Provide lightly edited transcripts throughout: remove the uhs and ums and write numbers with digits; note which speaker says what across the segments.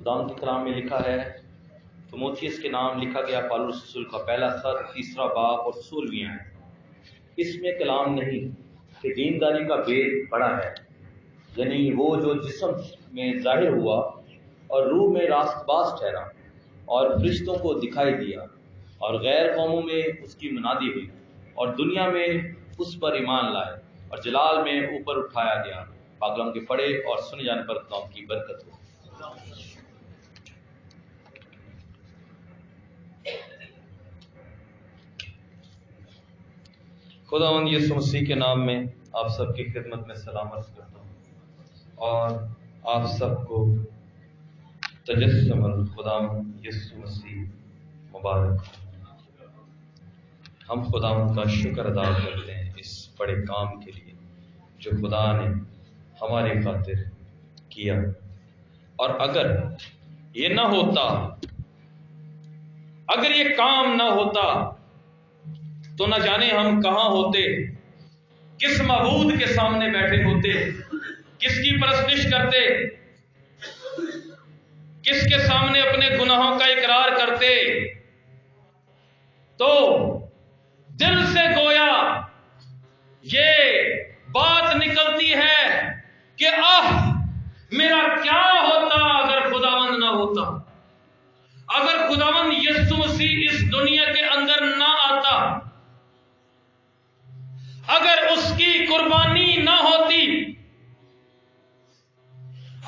Speaker 1: خدا کے کلام میں لکھا ہے، تیموتھیوس کے نام لکھا گیا پالوس رسول کا پہلا خط 3 باب اور 16 آیت۔ اس میں کلام نہیں کہ دینداری کا بید بڑا ہے، یعنی وہ جو جسم میں ظاہر ہوا اور روح میں راست باز ٹھہرا اور فرشتوں کو دکھائی دیا اور غیر قوموں میں اس کی منادی ہوئی اور دنیا میں اس پر ایمان لائے اور جلال میں اوپر اٹھایا گیا۔ پاکلام کے پڑھے اور سنے جانے پر خدا کی برکت ہو۔ خداوند یسوع مسیح کے نام میں آپ سب کی خدمت میں سلام عرض کرتا ہوں اور آپ سب کو تجسم الخداوند یسوع مسیح مبارک۔ ہم خداوند کا شکر ادا کرتے ہیں اس بڑے کام کے لیے جو خدا نے ہماری خاطر کیا، اور اگر یہ نہ ہوتا، اگر یہ کام نہ ہوتا تو نہ جانے ہم کہاں ہوتے، کس معبود کے سامنے بیٹھے ہوتے، کس کی پرستش کرتے، کس کے سامنے اپنے گناہوں کا اقرار کرتے۔ تو دل سے گویا یہ بات نکلتی ہے کہ میرا کیا ہوتا اگر خداوند نہ ہوتا، اگر خداوند یسوع مسیح اس دنیا کے اندر نہ آتا، اگر اس کی قربانی نہ ہوتی،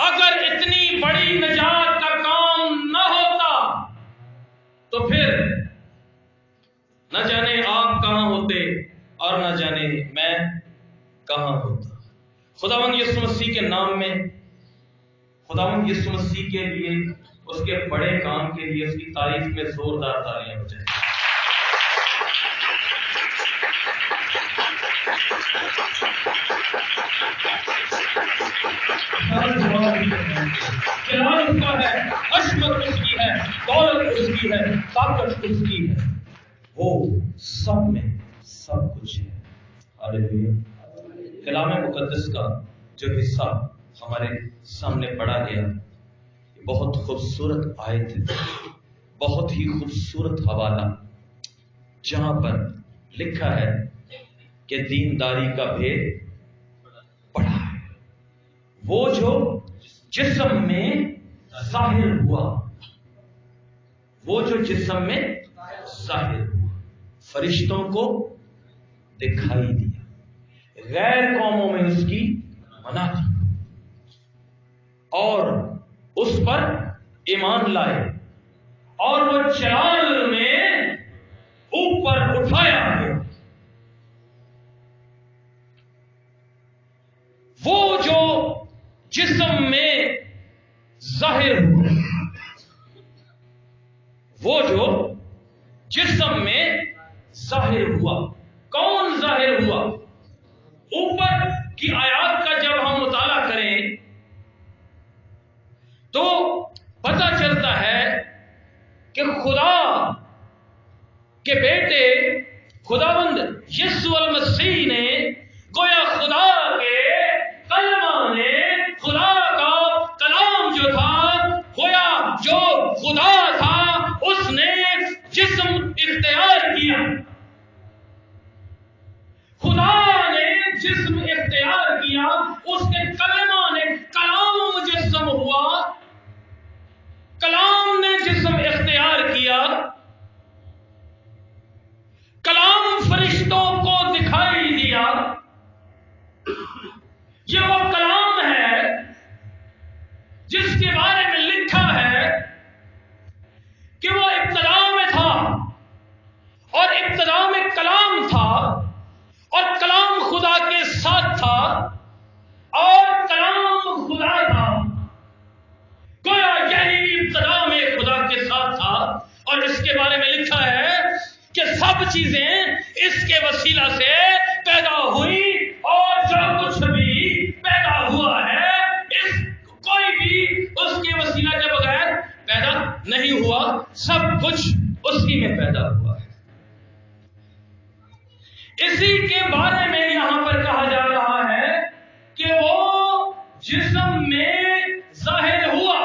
Speaker 1: اگر اتنی بڑی نجات کا کام نہ ہوتا، تو پھر نہ جانے آپ کہاں ہوتے اور نہ جانے میں کہاں ہوتا۔ خداوند یسوع مسیح کے نام میں، خداوند یسوع مسیح کے لیے، اس کے بڑے کام کے لیے اس کی تعریف میں زوردار تالیاں ہو جائیں۔ جلال اس کا ہے، عظمت اس کی ہے، دولت اس کی ہے، طاقت اس کی ہے، وہ سب میں سب کچھ ہے۔ ہاللیلویہ۔ کلام مقدس کا جو حصہ ہمارے سامنے پڑھا گیا، یہ بہت خوبصورت آیت ہے، بہت ہی خوبصورت حوالہ، جہاں پر لکھا ہے کہ دینداری کا بھید بڑا ہے، وہ جو جسم میں ظاہر ہوا، وہ جو جسم میں ظاہر ہوا، فرشتوں کو دکھائی دیا، غیر قوموں میں اس کی منادی اور اس پر ایمان لائے اور وہ جلال میں اوپر اٹھایا گیا۔ وہ جو جسم میں ظاہر ہوا، وہ جو جسم میں ظاہر ہوا، کون ظاہر ہوا؟ اوپر کی آیات کا جب ہم مطالعہ کریں تو پتہ چلتا ہے کہ خدا کے بیٹے خداوند یسوع المسیح نے گویا خدا کے کلمہ نے، خدا کا کلام جو تھا، گویا جو خدا تھا، اس نے جسم اختیار کیا، خدا نے جسم اختیار کیا، اس کے کلمہ نے، کلام مجسم ہوا، کلام نے جسم اختیار کیا، کلام فرشتوں کو دکھائی دیا۔ یہ وہ کلام ہے جس کے بارے میں لکھا ہے کہ وہ ابتدا میں تھا اور ابتدا میں کلام تھا اور کلام خدا کے ساتھ تھا اور کلام خدا تھا۔ گویا یہی ابتدا میں خدا کے ساتھ تھا، اور اس کے بارے میں لکھا ہے کہ سب چیزیں اس کے وسیلہ سے پیدا ہوئی، اور جو کچھ بھی پیدا ہوا ہے، کوئی بھی اس کے وسیلہ کے بغیر پیدا نہیں ہوا، سب کچھ اسی میں پیدا ہوا ہے۔ اسی کے بارے میں یہاں پر کہا جا رہا ہے کہ وہ جسم میں ظاہر ہوا،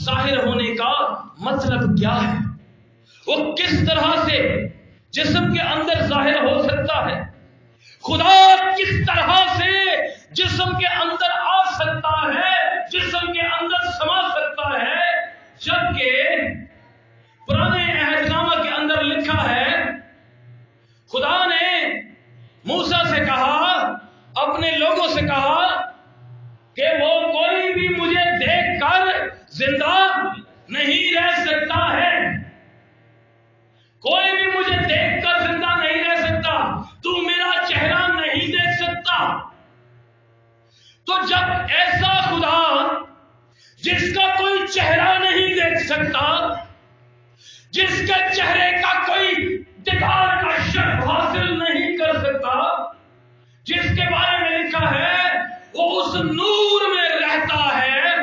Speaker 1: ظاہر ہونے کا مطلب کیا ہے، وہ کس طرح سے جسم کے اندر ظاہر ہو سکتا ہے، خدا کس طرح سے جسم کے اندر آ سکتا ہے، جسم کے اندر سما سکتا ہے، جبکہ پرانے عہد نامہ کے اندر لکھا ہے خدا نے موسیٰ سے کہا، اپنے لوگوں سے کہا کہ وہ کوئی بھی مجھے دیکھ کر زندہ نہیں رہ سکتا ہے، کوئی بھی مجھے دیکھ کر زندہ نہیں رہ سکتا، تو میرا چہرہ نہیں دیکھ سکتا۔ تو جب ایسا خدا جس کا کوئی چہرہ نہیں دیکھ سکتا، جس کے چہرے کا کوئی دیدار کا شرف حاصل نہیں کر سکتا، جس کے بارے میں لکھا ہے وہ اس نور میں رہتا ہے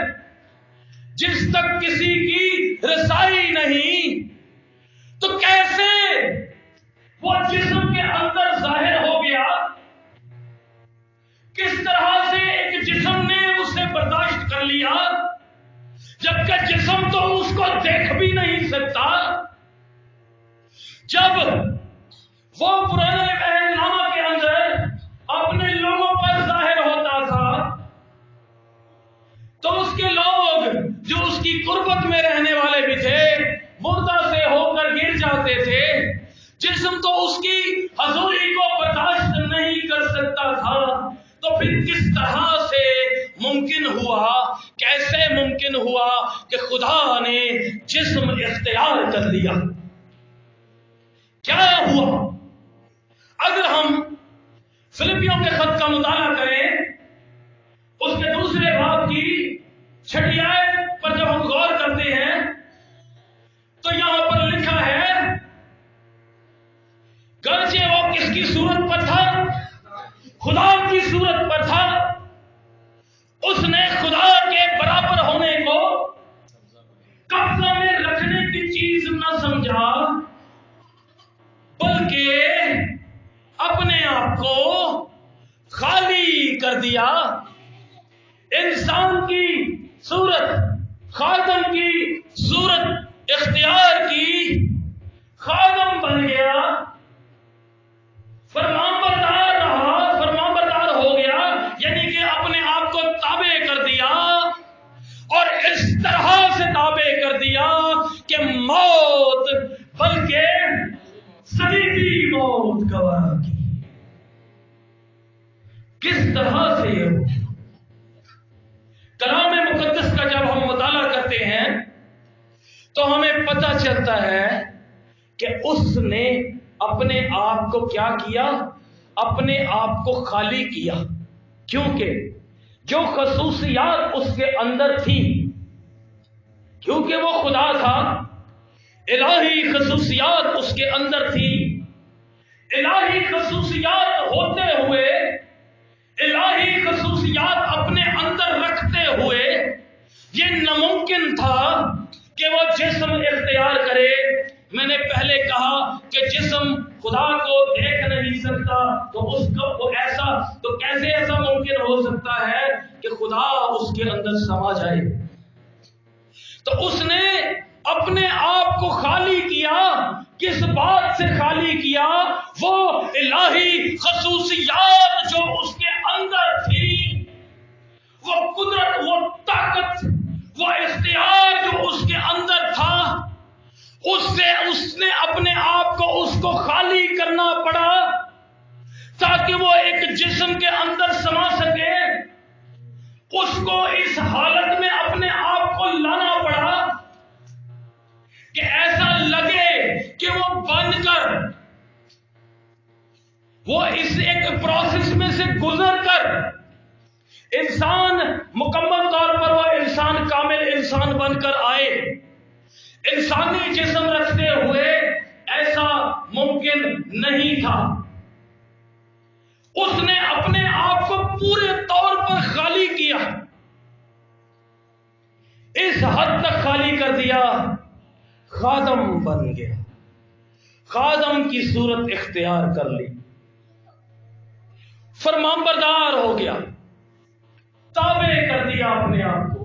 Speaker 1: جس تک کسی کی رسائی نہیں، تو کیسے وہ جسم کے اندر ظاہر ہو گیا؟ کس طرح سے ایک جسم نے اسے برداشت کر لیا جبکہ جسم تو اس کو دیکھ بھی نہیں سکتا؟ جب وہ پرانے عہد نامہ کے اندر اپنے لوگوں پر ظاہر ہوتا تھا تو اس کے لوگ جو اس کی قربت میں رہنے والے بھی تھے مردہ سے ہو کر گر جاتے تھے، جسم تو اس کی حضوری کو برداشت نہیں کر سکتا تھا، تو پھر کس طرح سے ممکن ہوا، کیسے ممکن ہوا کہ خدا نے جسم اختیار کر لیا؟ کیا ہوا؟ اگر ہم فلپیوں کے خط کا مطالعہ کریں، اس کے دوسرے باب کی 6 آیت پر جب ہم غور کرتے ہیں تو یہاں پر لکھا ہے، گرچہ وہ کس کی صورت پر تھا؟ خدا کی صورت پر تھا، اس نے خدا کے برابر ہونے کو قبضہ میں رکھنے کی چیز نہ سمجھا، بلکہ اپنے آپ کو خالی کر دیا، انسان کی صورت، خادم کی صورت اختیار کی، خادم بن گیا، فرمانبردار رہا، فرمانبردار ہو گیا، یعنی کہ اپنے آپ کو تابع کر دیا، اور اس طرح سے تابع کر دیا کہ موت بلکہ صلیبی موت گوارا کی۔ کس طرح سے یہ ہو؟ کلام مقدس کا جب ہم مطالعہ کرتے ہیں تو ہمیں پتہ چلتا ہے کہ اس نے اپنے آپ کو کیا کیا؟ اپنے آپ کو خالی کیا، کیونکہ جو خصوصیات اس کے اندر تھی، کیونکہ وہ خدا تھا، الہی خصوصیات اس کے اندر تھی، الہی خصوصیات ہوتے ہوئے، الہی خصوصیات اپنے اندر رکھتے ہوئے یہ ناممکن تھا کہ وہ جسم اختیار کرے۔ میں نے پہلے کہا کہ جسم خدا کو دیکھ نہیں سکتا، تو اس کو وہ ایسا، تو کیسے ایسا ممکن ہو سکتا ہے کہ خدا اس کے اندر سما جائے؟ تو اس نے اپنے آپ کو خالی کیا۔ کس بات سے خالی کیا؟ وہ الہی خصوصیات جو اس کے اندر تھی، وہ قدرت، وہ طاقت، وہ اختیار جو اس کے اندر تھا، اس سے اس نے اپنے آپ کو اس کو خالی کرنا پڑا تاکہ وہ ایک جسم کے اندر سما سکے۔ اس کو اس حالت میں اپنے آپ کو لانا پڑا کہ ایسا لگے کہ وہ بن کر، وہ اس ایک پروسیس میں سے گزر کر انسان مکمل طور پر وہ انسان، کامل انسان بن کر آئے۔ انسانی جسم رکھتے ہوئے ایسا ممکن نہیں تھا۔ اس نے اپنے آپ کو پورے طور پر خالی کیا، اس حد تک خالی کر دیا، خادم بن گیا، خادم کی صورت اختیار کر لی، فرمانبردار ہو گیا، تابع کر دیا اپنے آپ کو،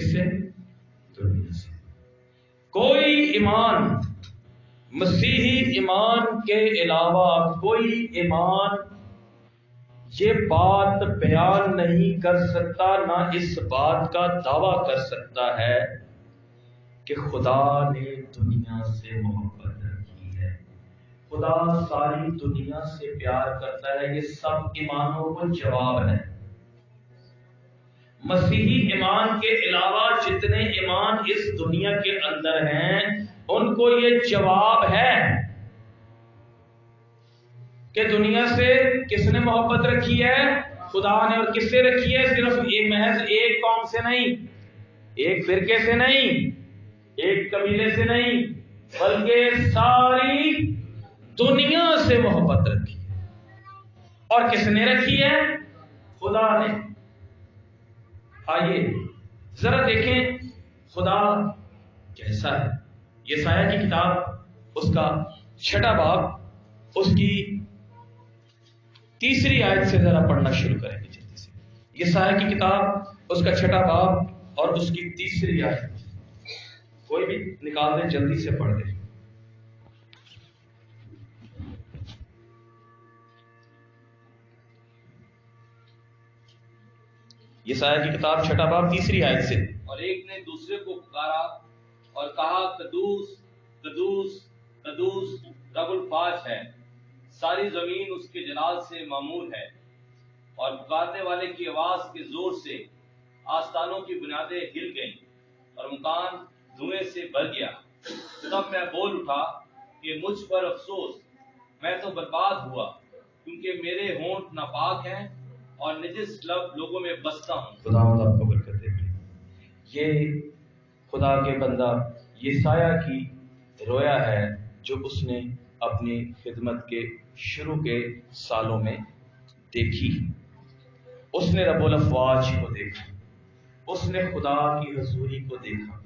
Speaker 1: کس سے؟ دنیا سے۔ کوئی ایمان، مسیحی ایمان کے علاوہ کوئی ایمان یہ بات بیان نہیں کر سکتا، نہ اس بات کا دعویٰ کر سکتا ہے کہ خدا نے دنیا سے محبت رکھی ہے، خدا ساری دنیا سے پیار کرتا ہے۔ یہ سب ایمانوں کو جواب ہے۔ مسیحی ایمان کے علاوہ جتنے ایمان اس دنیا کے اندر ہیں ان کو یہ جواب ہے کہ دنیا سے کس نے محبت رکھی ہے؟ خدا نے۔ اور کس سے رکھی ہے؟ صرف محض ایک قوم سے نہیں، ایک فرقے سے نہیں، ایک قبیلے سے نہیں، بلکہ ساری دنیا سے محبت رکھی ہے۔ اور کس نے رکھی ہے؟ خدا نے۔ آئیے ذرا دیکھیں خدا کیسا ہے۔ یسایہ کی کتاب اس کا 6واں باب اس کی 3 آیت سے ذرا پڑھنا شروع کریں گے جلدی سے۔ یسایہ کی کتاب اس کا 6واں باب اور اس کی 3 آیت، کوئی بھی نکال دیں جلدی سے پڑھ دیں۔ یسایہ کی کتاب 6واں باب 3 آیت سے۔
Speaker 2: اور ایک نے دوسرے کو پکارا اور کہا، قدوس قدوس قدوس رب الفاظ ہے، ساری زمین اس کے جلال سے معمور ہے۔ اور پکارنے والے کی آواز کے زور سے آستانوں کی بنیادیں ہل گئیں اور مکان دھوئیں سے بھر گیا۔ تب میں بول اٹھا کہ مجھ پر افسوس، میں تو برباد ہوا، کیونکہ میرے ہونٹ ناپاک ہیں اور نجس لب لوگوں میں بستا ہوں۔
Speaker 1: خدا آپ کو برکت دے۔ یہ خدا کے بندہ یسایہ کی رویا ہے جو اس نے اپنی خدمت کے شروع کے سالوں میں دیکھی۔ اس نے رب الافواج کو دیکھا، اس نے خدا کی حضوری کو دیکھا،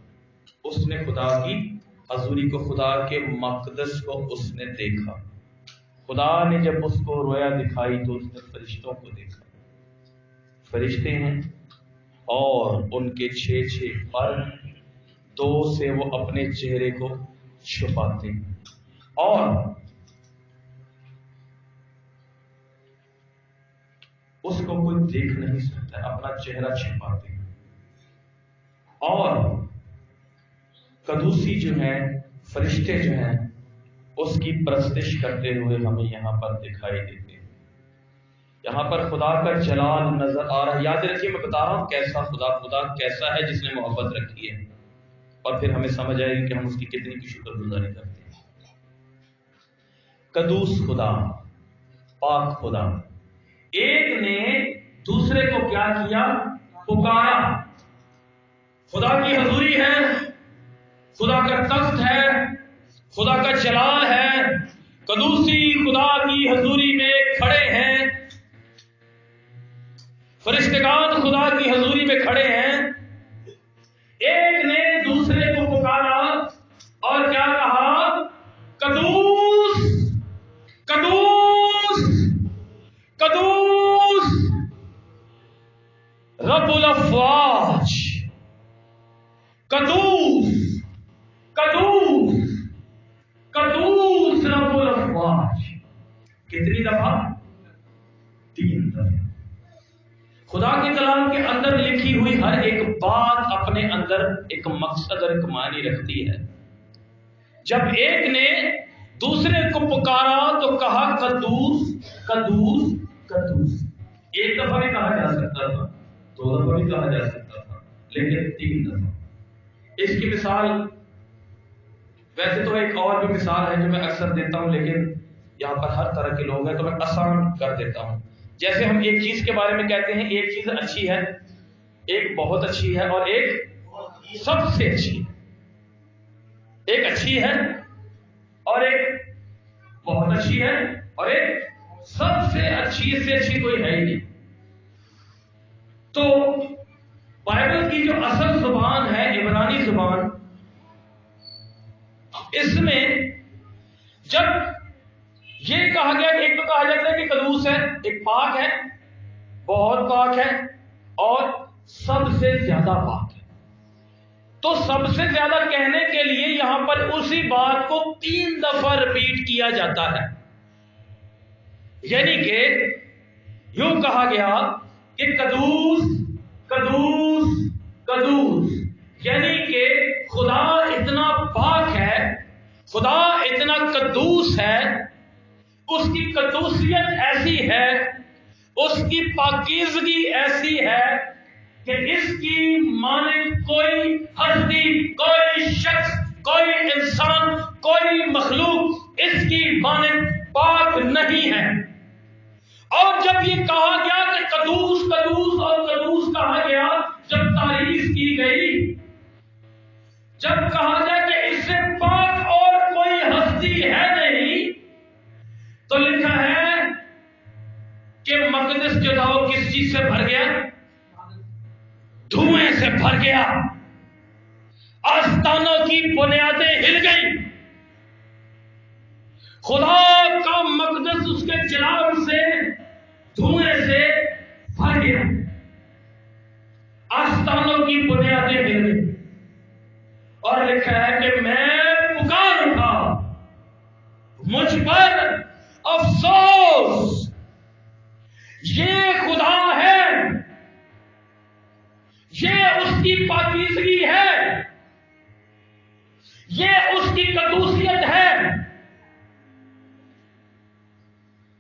Speaker 1: اس نے خدا کی حضوری کو، خدا کے مقدس کو اس نے دیکھا۔ خدا نے جب اس کو رویا دکھائی تو اس نے فرشتوں کو دیکھا۔ فرشتے ہیں اور ان کے 6 پر، 2 سے وہ اپنے چہرے کو چھپاتے ہیں اور اس کو کوئی دیکھ نہیں سکتا، اپنا چہرہ چھپاتے ہیں۔ اور قدوسی جو ہیں، فرشتے جو ہیں، اس کی پرستش کرتے ہوئے ہمیں یہاں پر دکھائی دیتے ہیں۔ یہاں پر خدا کا جلال نظر آ رہا ہے۔ یاد رکھیے میں بتا رہا ہوں کیسا خدا کیسا ہے جس نے محبت رکھی ہے، اور پھر ہمیں سمجھ آئے گی کہ ہم اس کی کتنی کی شکر گزاری کرتے ہیں۔ قدوس خدا، پاک خدا۔ ایک نے دوسرے کو کیا کیا؟ پکارا۔ خدا کی حضوری ہے، خدا کا تخت ہے، خدا کا جلال ہے، قدوسی خدا کی حضوری میں کھڑے ہیں، فرشتگان خدا کی حضوری میں کھڑے ہیں۔ ایک نے دوسرے کو پکارا اور کیا کہا؟ قدوس قدوس قدوس رب الافواج، قدوس قدوس قدوس رب الافواج۔ کتنی دفعہ؟ 3 دفعہ۔ خدا کے کلام کے اندر لکھی ہوئی ہر ایک بات اپنے اندر ایک مقصد اور ایک معنی رکھتی ہے۔ جب ایک نے دوسرے کو پکارا تو کہا قدوس قدوس قدوس۔ ایک دفعہ بھی کہا جا سکتا تھا، 2 دفعہ بھی کہا جا سکتا تھا، لیکن 3 دفعہ۔ اس کی مثال ویسے تو ایک اور بھی مثال ہے جو میں اکثر دیتا ہوں، لیکن یہاں پر ہر طرح کے لوگ ہیں تو میں آسان کر دیتا ہوں۔ جیسے ہم ایک چیز کے بارے میں کہتے ہیں ایک چیز اچھی ہے، ایک بہت اچھی ہے اور ایک سب سے اچھی ہے۔ ایک اچھی ہے اور ایک بہت اچھی ہے اور ایک سب سے اچھی، اس سے اچھی کوئی ہے ہی نہیں۔ تو بائبل کی جو اصل زبان ہے عبرانی زبان، اس میں جب یہ کہا گیا کہ ایک تو کہا جاتا ہے کہ قدوس ہے، ایک پاک ہے، بہت پاک ہے اور سب سے زیادہ پاک ہے۔ تو سب سے زیادہ کہنے کے لیے یہاں پر اسی بات کو 3 دفعہ ریپیٹ کیا جاتا ہے. یعنی کہ یوں کہا گیا کہ قدوس قدوس قدوس، یعنی کہ خدا اتنا پاک ہے، خدا اتنا قدوس ہے، اس کی قدوسیت ایسی ہے، اس کی پاکیزگی ایسی ہے کہ اس کی مانند کوئی ہستی، کوئی شخص، کوئی انسان، کوئی مخلوق اس کی مانند پاک نہیں ہے. اور جب یہ کہا گیا کہ قدوس قدوس اور قدوس کہا گیا، جب تعریف کی گئی، جب کہا گیا کہ اس سے پاک اور کوئی ہستی ہے نہیں، تو لکھا ہے کہ مقدس جو تھا وہ کس چیز سے بھر گیا؟ دھوئیں سے بھر گیا. آستانوں کی بنیادیں ہل گئی. خدا کا مقدس اس کے جلال سے، دھوئیں سے بھر گیا. آستانوں کی بنیادیں ہل گئی. اور لکھا ہے کہ میں پکار اٹھا، مجھ پر افسوس. یہ خدا ہے، یہ اس کی پاکیزگی ہے، یہ اس کی قدوسیت ہے.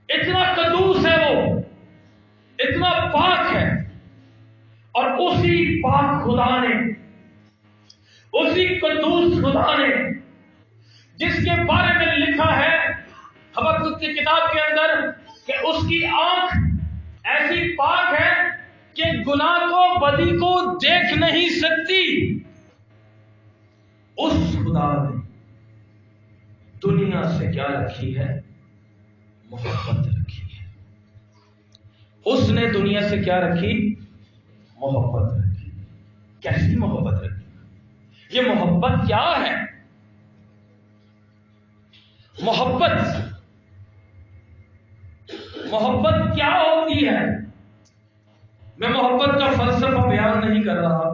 Speaker 1: اتنا قدوس ہے وہ، اتنا پاک ہے. اور اسی پاک خدا نے، اسی قدوس خدا نے، جس کے بارے میں لکھا ہے حبقوق کی کتاب کے اندر کہ اس کی آنکھ ایسی پاک ہے کہ گناہ کو، بدی کو دیکھ نہیں سکتی. اس خدا نے دنیا سے کیا رکھی ہے؟ محبت رکھی ہے. اس نے دنیا سے کیا رکھی؟ محبت رکھی. کیسی محبت رکھی؟ یہ محبت کیا ہے؟ محبت کیا ہوتی ہے؟ میں محبت کا فلسفہ بیان نہیں کر رہا،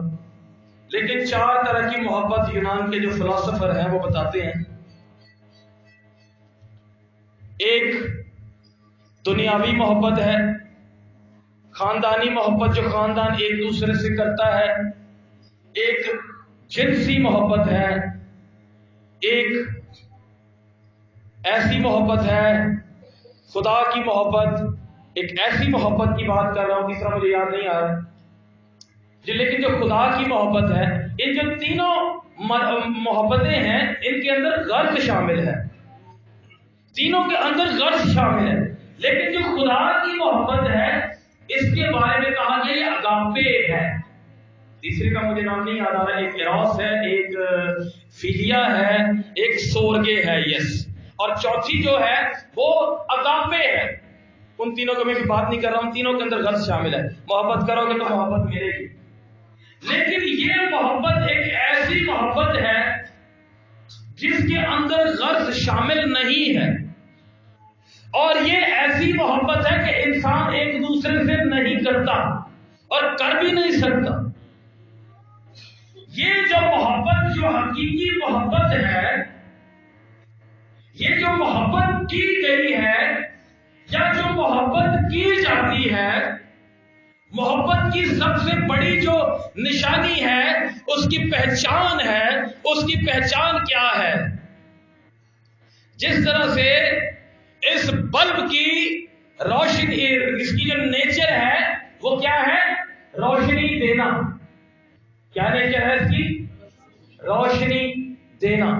Speaker 1: لیکن 4 طرح کی محبت یونان کے جو فلاسفر ہیں وہ بتاتے ہیں. ایک دنیاوی محبت ہے، خاندانی محبت جو خاندان ایک دوسرے سے کرتا ہے. ایک جنسی محبت ہے. ایک ایسی محبت ہے خدا کی محبت. ایک ایسی محبت کی بات کر رہا ہوں، تیسرا مجھے یاد نہیں آ رہا جی، لیکن جو خدا کی محبت ہے، ان جو تینوں محبتیں ہیں ان کے اندر غرض شامل ہے. تینوں کے اندر غرض شامل ہے. لیکن جو خدا کی محبت ہے اس کے بارے میں کہا گیا یہ اگاپے ہے. تیسرے کا مجھے نام نہیں یاد آ رہا. ایک ایروس ہے، ایک فیلیا ہے، ایک سورگے ہے. یس. اور چوتھی جو ہے وہ اگاپے ہے. ان تینوں کو میں بھی بات نہیں کر رہا ہوں، تینوں کے اندر غرض شامل ہے. محبت کرو گے تو محبت ملے گی. لیکن یہ محبت ایک ایسی محبت ہے جس کے اندر غرض شامل نہیں ہے. اور یہ ایسی محبت ہے کہ انسان ایک دوسرے سے نہیں کرتا اور کر بھی نہیں سکتا. یہ جو محبت، جو حقیقی محبت ہے، یہ جو محبت کی گئی ہے یا جو محبت کی جاتی ہے، محبت کی سب سے بڑی جو نشانی ہے، اس کی پہچان ہے. اس کی پہچان کیا ہے؟ جس طرح سے اس بلب کی روشنی، اس کی جو نیچر ہے وہ کیا ہے؟ روشنی دینا. کیا نیچر ہے اس کی؟ روشنی دینا.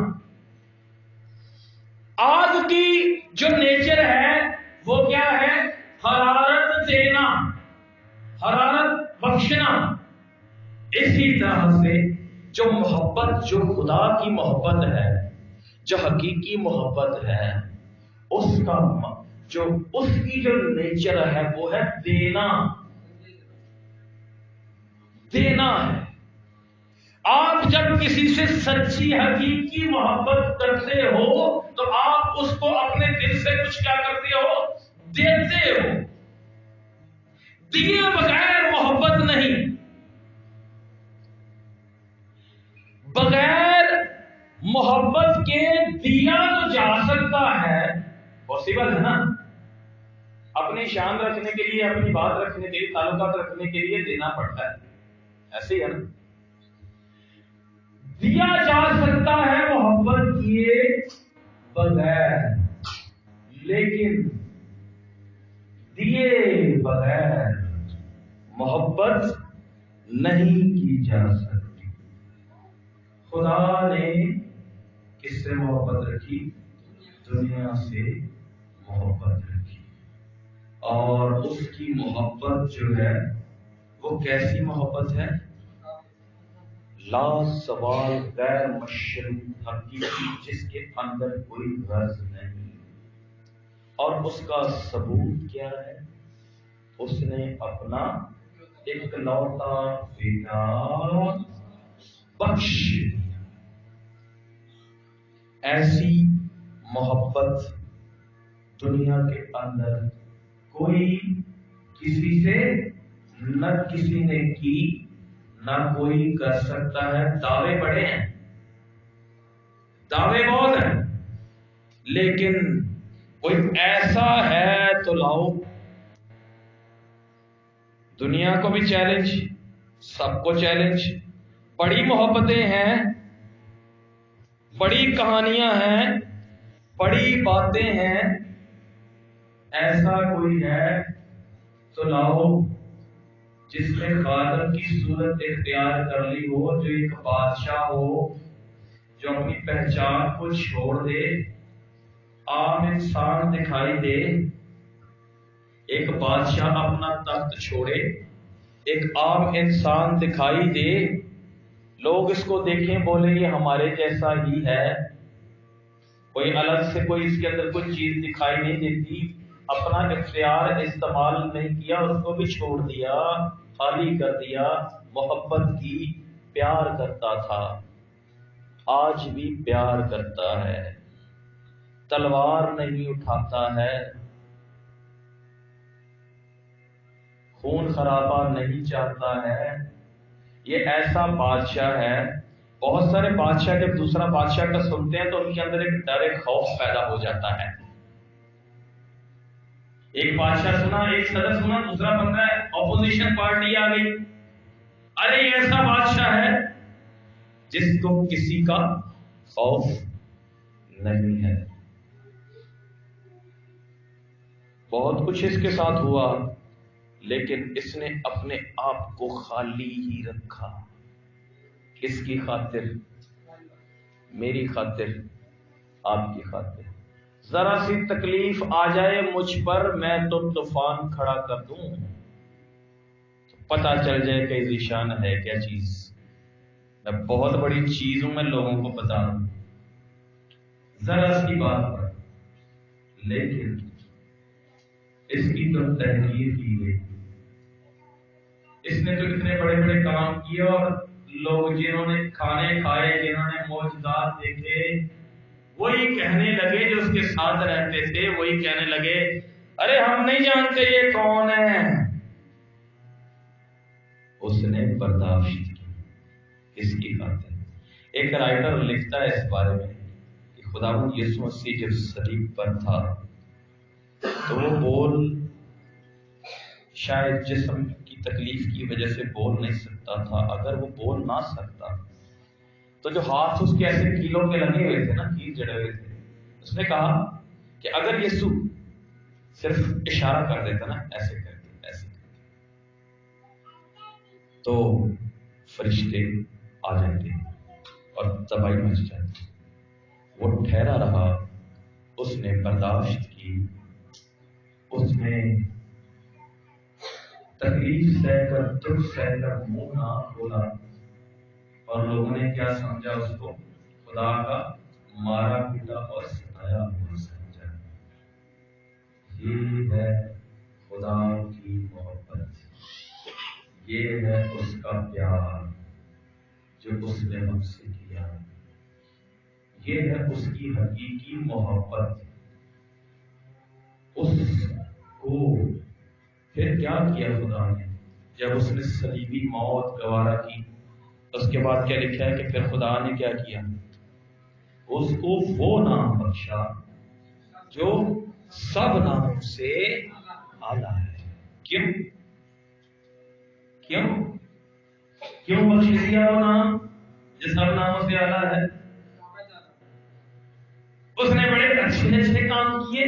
Speaker 1: آگ کی جو نیچر ہے وہ کیا ہے؟ حرارت دینا، حرارت بخشنا. اسی طرح سے جو محبت، جو خدا کی محبت ہے، جو حقیقی محبت ہے، اس کا جو اس کی جو نیچر ہے وہ ہے دینا. دینا ہے. آپ جب کسی سے سچی حقیقی محبت کرتے ہو تو آپ اس کو اپنے دل سے کچھ کیا کرتے ہو؟ دیتے ہو. دیے بغیر محبت نہیں. بغیر محبت کے دیا تو جا سکتا ہے، پاسبل ہے نا، اپنی شان رکھنے کے لیے، اپنی بات رکھنے کے لیے، تعلقات رکھنے کے لیے دینا پڑتا ہے، ایسے ہی ہے نا، دیا جا سکتا ہے محبت کیے بغیر، لیکن دیے بغیر محبت نہیں کی جا سکتی۔ خدا نے کس سے محبت رکھی؟ دنیا سے محبت رکھی، اور اس کی محبت جو ہے وہ کیسی محبت ہے؟ لا سوال، غیر مشروط، حقیقی، جس کے اندر کوئی غرض نہیں۔ اور اس کا ثبوت کیا ہے؟ اس نے اپنا اکلوتا بیٹا بخش دیا۔ ایسی محبت دنیا کے اندر کوئی کسی سے نہ کسی نے کی، نہ کوئی کر سکتا ہے۔ دعوے بڑے ہیں، دعوے بہت ہیں، لیکن کوئی ایسا ہے تو لاؤ۔ دنیا کو بھی چیلنج، سب کو چیلنج، بڑی محبتیں ہیں، بڑی کہانیاں ہیں، بڑی باتیں ہیں، ایسا کوئی ہے تو لاؤ جس نے خادم کی صورت اختیار کر لی ہو، جو ایک بادشاہ ہو، جو اپنی پہچان کو چھوڑ دے، عام انسان دکھائی دے۔ ایک بادشاہ اپنا تخت چھوڑے، ایک عام انسان دکھائی دے، لوگ اس کو دیکھیں، بولے یہ ہمارے جیسا ہی ہے، کوئی الگ سے کوئی اس کے اندر کوئی چیز دکھائی نہیں دیتی۔ اپنا اختیار استعمال نہیں کیا، اس کو بھی چھوڑ دیا، خالی کر دیا، محبت کی، پیار کرتا تھا، آج بھی پیار کرتا ہے، تلوار نہیں اٹھاتا ہے، خون خرابہ نہیں چاہتا ہے۔ یہ ایسا بادشاہ ہے۔ بہت سارے بادشاہ جب دوسرا بادشاہ کا سنتے ہیں تو ان کے اندر ایک ڈر، ایک خوف پیدا ہو جاتا ہے۔ ایک بادشاہ سنا، ایک صدر سنا، دوسرا بندہ ہے، اپوزیشن پارٹی آ گئی، ارے یہ ایسا بادشاہ ہے جس کو کسی کا خوف نہیں ہے۔ بہت کچھ اس کے ساتھ ہوا، لیکن اس نے اپنے آپ کو خالی ہی رکھا۔ کس کی خاطر؟ میری خاطر، آپ کی خاطر۔ ذرا سی تکلیف آ جائے مجھ پر، میں تو طوفان کھڑا کر دوں، پتہ چل جائے کہ ذیشان ہے کیا چیز۔ میں بہت بڑی چیز ہوں، میں لوگوں کو بتا دوں ذرا سی بات پر، لیکن اس کی تو تحقیر کی گئی۔ اس نے تو اتنے بڑے بڑے کام کیے، اور لوگ جنہوں نے کھانے کھائے، جنہوں نے معجزات دیکھے، وہی کہنے لگے، جو اس کے ساتھ رہتے تھے وہی کہنے لگے، ارے ہم نہیں جانتے یہ کون ہے۔ اس نے برداشت کی، اس کی خاطر۔ ایک رائٹر لکھتا ہے اس بارے میں کہ خداوند یسوع مسیح جب صلیب پر تھا تو وہ بول، شاید جسم کی تکلیف کی وجہ سے بول نہیں سکتا تھا۔ اگر وہ بول نہ سکتا تو جو ہاتھ اس کے ایسے کیلوں کے لگے ہوئے تھے نا، کیل جڑے ہوئے تھے، اس نے کہا کہ اگر یسوع صرف اشارہ کر دیتا نا، ایسے کرتے ایسے کرتے، تو فرشتے آ جاتے اور تباہی مچ جاتی۔ وہ ٹھہرا رہا، اس نے برداشت کی، اس نے تکلیف سہ کر، دکھ سہ کر منہ نہ کھولا، اور لوگوں نے کیا سمجھا اس کو؟ خدا کا مارا پیٹا اور ستایا ہوا سمجھا۔ یہ ہے خدا کی محبت، یہ ہے اس کا پیار جو اس نے ہم سے کیا، یہ ہے اس کی حقیقی محبت۔ اس کو پھر کیا کیا خدا نے؟ جب اس نے صلیبی موت گوارا کی اس کے بعد کیا لکھا ہے کہ پھر خدا نے کیا کیا؟ اس کو وہ نام بخشا جو سب ناموں سے اعلیٰ ہے۔ کیوں کیوں کیوں بخش دیا وہ نام جو سب ناموں سے اعلیٰ ہے؟ اس نے بڑے اچھے کام کیے،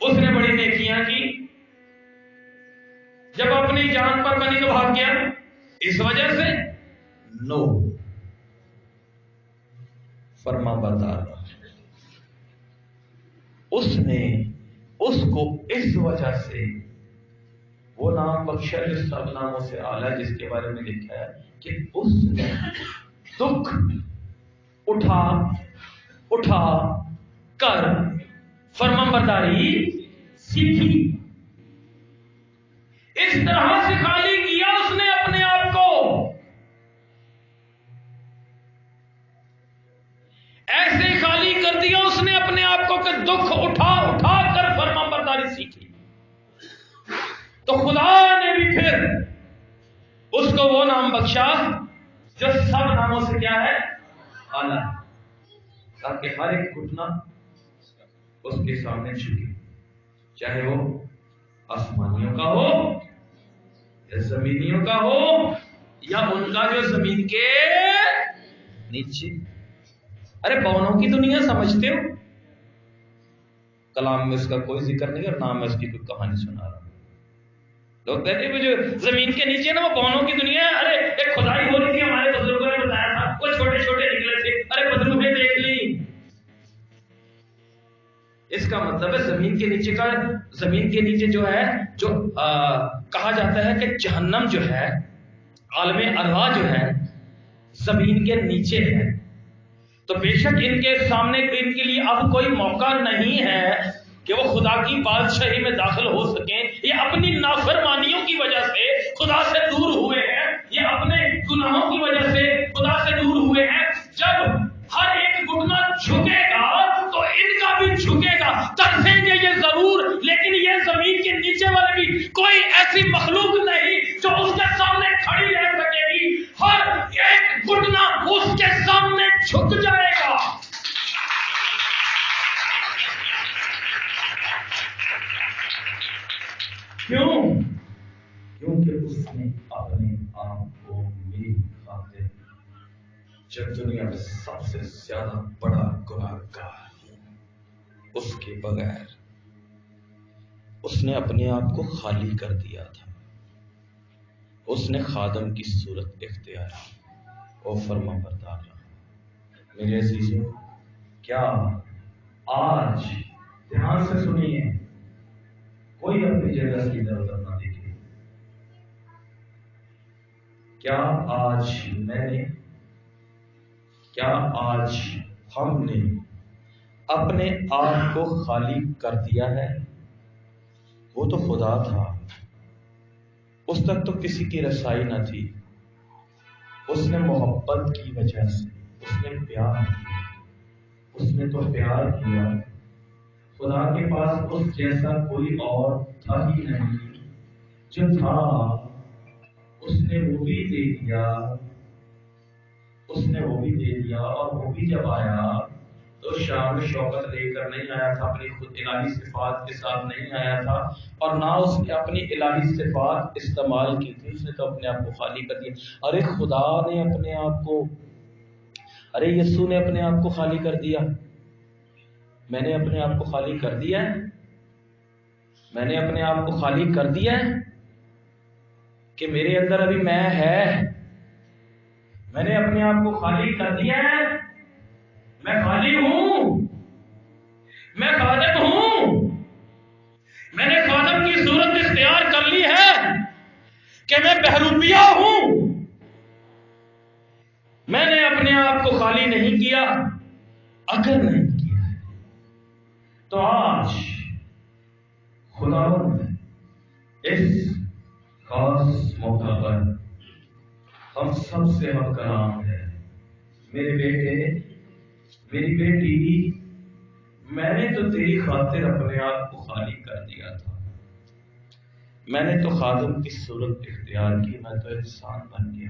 Speaker 1: اس نے بڑی نیکیاں کی، جب اپنی جان پر بنی تو بھاگ گیا اس وجہ سے؟ نو، فرما بردار اس نے اس کو اس وجہ سے وہ نام بخشا جو سب ناموں سے اعلیٰ، جس کے بارے میں لکھا ہے کہ اس نے دکھ اٹھا کر فرمانبرداری سیکھی۔ اس طرح سے خالی کیا اس نے اپنے آپ کو، ایسے خالی کر دیا اس نے اپنے آپ کو کہ دکھ اٹھا کر فرمانبرداری سیکھی۔ تو خدا نے بھی پھر اس کو وہ نام بخشا جو سب ناموں سے کیا ہے؟ اعلیٰ، تاکہ ہر ایک گھٹنا اس کے سامنے جھکے، چاہے وہ آسمانیوں کا ہو یا زمینیوں کا ہو یا ان کا جو زمین کے نیچے۔ ارے بونوں کی دنیا سمجھتے ہو؟ کلام میں اس کا کوئی ذکر نہیں اور نہ میں اس کی کوئی کہانی سنا رہا ہوں۔ لوگ کہتے ہیں جو زمین کے نیچے نا وہ بونوں کی دنیا ہے۔ ارے ایک کھدائی ہو رہی تھی، ہمارے بزرگوں نے بتایا تھا، وہ چھوٹے چھوٹے نکلے تھے، ارے بزرگوں دیکھ لی۔ اس کا مطلب ہے زمین کے نیچے جو ہے، جو کہا جاتا ہے کہ جہنم جو ہے، عالم ارواح جو ہے زمین کے نیچے ہے۔ تو بے شک ان کے سامنے ان کے لیے اب کوئی موقع نہیں ہے کہ وہ خدا کی بادشاہی میں داخل ہو سکیں۔ یہ اپنی نافرمانیوں کی وجہ سے خدا سے دور ہوئے ہیں، یہ اپنے گناہوں کی وجہ سے خدا سے دور ہوئے ہیں۔ جب ہر ایک گھٹنا جھکے گا تو ان کا بھی جھکے گا، ترسیں گے یہ ضرور، لیکن یہ زمین کے نیچے والے بھی کوئی ایسی مخلوق نہیں جو اس کے سامنے کھڑی رہ سکے گی۔ ہر ایک گھٹنا اس کے سامنے جھک جائے گا۔ کیوں؟ کیونکہ اس نے اپنے آپ کو میری خاطر، جب دنیا میں سب سے زیادہ بڑا گنہگار اس کے بغیر، اس نے اپنے آپ کو خالی کر دیا تھا۔ اس نے خادم کی صورت اختیار کی اور فرما بردار رہا۔ میرے عزیزوں، کیا آج دھیان سے سنیے، کوئی اپنی جگہ سے ادھر ادھر نہ دیکھے، کیا آج ہم نے اپنے آپ کو خالی کر دیا ہے؟ وہ تو خدا تھا، اس تک تو کسی کی رسائی نہ تھی۔ اس نے محبت کی وجہ سے اس نے پیار کیا، اس نے تو پیار کیا۔ خدا کے پاس اس جیسا کوئی اور تھا ہی نہیں، جو تھا اس نے وہ بھی دے دیا، اور وہ بھی جب آیا تو شان شوکت لے کر نہیں آیا تھا، اپنی خود الہی صفات کے ساتھ نہیں آیا تھا، اور نہ اس نے اپنی الہی صفات استعمال کی تھی، اس نے تو اپنے آپ کو خالی کر دیا۔ ارے خدا نے اپنے آپ کو، ارے یسوع نے اپنے آپ کو خالی کر دیا۔ میں نے اپنے آپ کو خالی کر دیا ہے، میں نے اپنے آپ کو خالی کر دیا ہے کہ میرے اندر ابھی میں ہے؟ میں نے اپنے آپ کو خالی کر دیا ہے، میں خالی ہوں، میں خادم ہوں، میں نے خادم کی صورت اختیار کر لی ہے کہ میں بہروپیہ ہوں۔ میں نے اپنے آپ کو خالی نہیں کیا۔ اگر نہیں کیا ہے تو آج خداوند اس خاص موقع پر ہم سب سے ہم کلام ہے، میرے بیٹے، میری بیٹی، میں نے تو تیری خاطر اپنے آپ کو خالی کر دیا تھا، میں نے تو خادم کی صورت اختیار کی، میں تو انسان بن گیا،